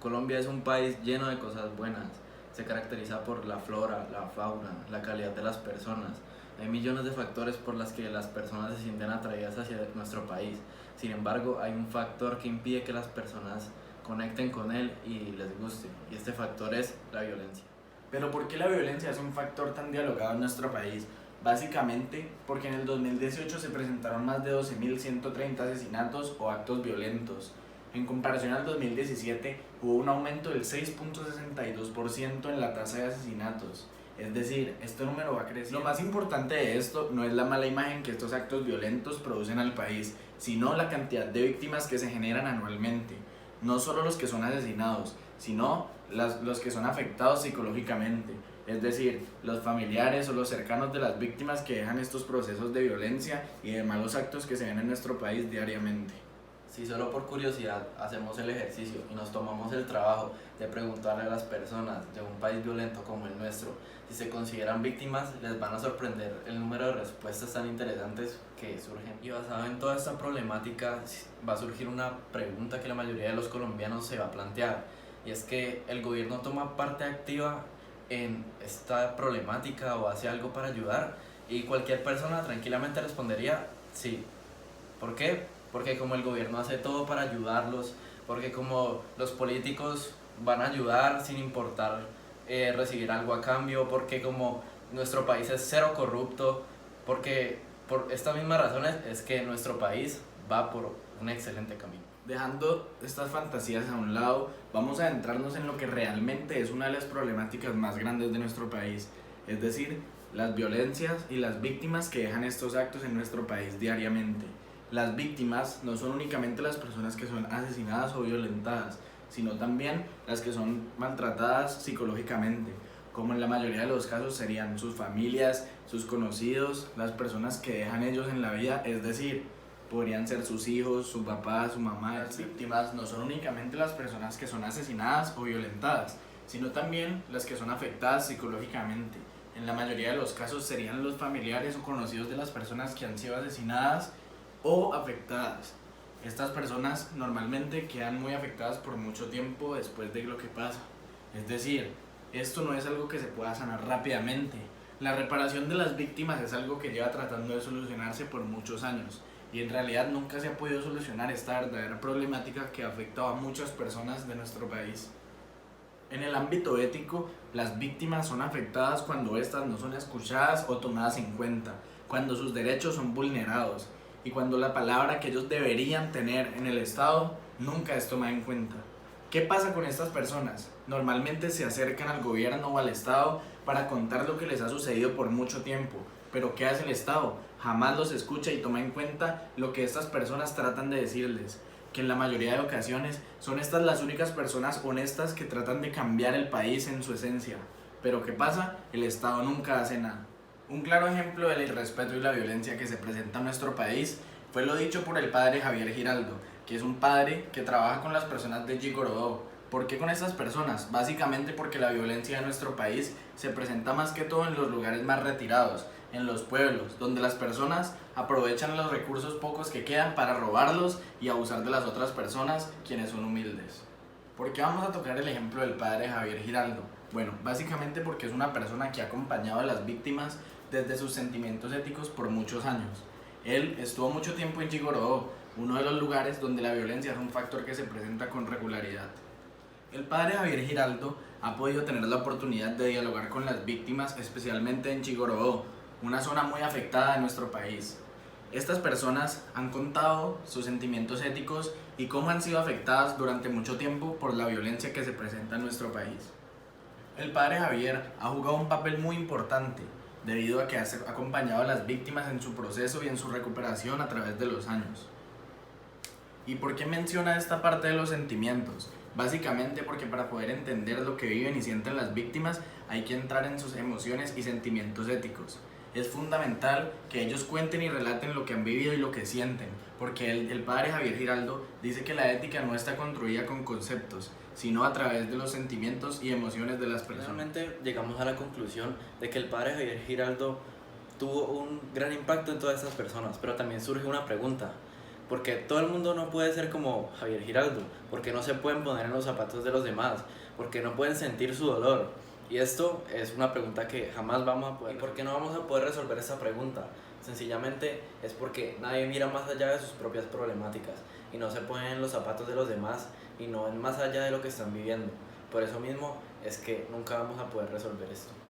Colombia es un país lleno de cosas buenas. Se caracteriza por la flora, la fauna, la calidad de las personas. Hay millones de factores por los que las personas se sienten atraídas hacia nuestro país. Sin embargo, hay un factor que impide que las personas conecten con él y les guste. Y este factor es la violencia. Pero ¿por qué la violencia es un factor tan dialogado en nuestro país? Básicamente porque en el 2018 se presentaron más de 12.130 asesinatos o actos violentos. En comparación al 2017 hubo un aumento del 6.62% en la tasa de asesinatos. Es decir, este número va creciendo. Lo más importante de esto no es la mala imagen que estos actos violentos producen al país, sino la cantidad de víctimas que se generan anualmente. No solo los que son asesinados, sino los que son afectados psicológicamente. Es decir, los familiares o los cercanos de las víctimas que dejan estos procesos de violencia y de malos actos que se ven en nuestro país diariamente. Si solo por curiosidad hacemos el ejercicio y nos tomamos el trabajo de preguntarle a las personas de un país violento como el nuestro si se consideran víctimas, les van a sorprender el número de respuestas tan interesantes que surgen. Y basado en toda esta problemática va a surgir una pregunta que la mayoría de los colombianos se va a plantear, y es que el gobierno toma parte activa en esta problemática o hace algo para ayudar, y cualquier persona tranquilamente respondería sí. ¿Por qué? Porque como el gobierno hace todo para ayudarlos, porque como los políticos van a ayudar sin importar recibir algo a cambio, porque como nuestro país es cero corrupto, porque por estas mismas razones es que nuestro país va por un excelente camino. Dejando estas fantasías a un lado, vamos a adentrarnos en lo que realmente es una de las problemáticas más grandes de nuestro país, es decir, las violencias y las víctimas que dejan estos actos en nuestro país diariamente. Las víctimas no son únicamente las personas que son asesinadas o violentadas, sino también las que son maltratadas psicológicamente, como en la mayoría de los casos serían sus familias, sus conocidos, las personas que dejan ellos en la vida, es decir, podrían ser sus hijos, su papá, su mamá. Las víctimas no son únicamente las personas que son asesinadas o violentadas, sino también las que son afectadas psicológicamente. En la mayoría de los casos serían los familiares o conocidos de las personas que han sido asesinadas o afectadas. Estas personas normalmente quedan muy afectadas por mucho tiempo después de lo que pasa. Es decir, esto no es algo que se pueda sanar rápidamente. La reparación de las víctimas es algo que lleva tratando de solucionarse por muchos años, y en realidad nunca se ha podido solucionar esta verdadera problemática que ha afectado a muchas personas de nuestro país. En el ámbito ético, las víctimas son afectadas cuando éstas no son escuchadas o tomadas en cuenta, cuando sus derechos son vulnerados y cuando la palabra que ellos deberían tener en el Estado nunca es tomada en cuenta. ¿Qué pasa con estas personas? Normalmente se acercan al gobierno o al Estado para contar lo que les ha sucedido por mucho tiempo, pero ¿qué hace el Estado? Jamás los escucha y toma en cuenta lo que estas personas tratan de decirles, que en la mayoría de ocasiones son estas las únicas personas honestas que tratan de cambiar el país en su esencia. Pero ¿qué pasa? El Estado nunca hace nada. Un claro ejemplo del irrespeto y la violencia que se presenta en nuestro país fue lo dicho por el padre Javier Giraldo, que es un padre que trabaja con las personas de Gigorodó. ¿Por qué con estas personas? Básicamente porque la violencia de nuestro país se presenta más que todo en los lugares más retirados, en los pueblos, donde las personas aprovechan los recursos pocos que quedan para robarlos y abusar de las otras personas, quienes son humildes. ¿Por qué vamos a tocar el ejemplo del padre Javier Giraldo? Bueno, básicamente porque es una persona que ha acompañado a las víctimas desde sus sentimientos éticos por muchos años. Él estuvo mucho tiempo en Gigorodó, uno de los lugares donde la violencia es un factor que se presenta con regularidad. El padre Javier Giraldo ha podido tener la oportunidad de dialogar con las víctimas, especialmente en Gigorodó, una zona muy afectada de nuestro país. Estas personas han contado sus sentimientos éticos y cómo han sido afectadas durante mucho tiempo por la violencia que se presenta en nuestro país. El padre Javier ha jugado un papel muy importante debido a que ha acompañado a las víctimas en su proceso y en su recuperación a través de los años. ¿Y por qué menciona esta parte de los sentimientos? Básicamente porque para poder entender lo que viven y sienten las víctimas hay que entrar en sus emociones y sentimientos éticos. Es fundamental que ellos cuenten y relaten lo que han vivido y lo que sienten, porque el padre Javier Giraldo dice que la ética no está construida con conceptos, sino a través de los sentimientos y emociones de las personas. Finalmente llegamos a la conclusión de que el padre Javier Giraldo tuvo un gran impacto en todas estas personas, pero también surge una pregunta: Porque todo el mundo no puede ser como Javier Giraldo, porque no se pueden poner en los zapatos de los demás, porque no pueden sentir su dolor. Y esto es una pregunta que jamás vamos a poder. ¿Y por qué no vamos a poder resolver esta pregunta? Sencillamente es porque nadie mira más allá de sus propias problemáticas y no se ponen en los zapatos de los demás y no ven más allá de lo que están viviendo. Por eso mismo es que nunca vamos a poder resolver esto.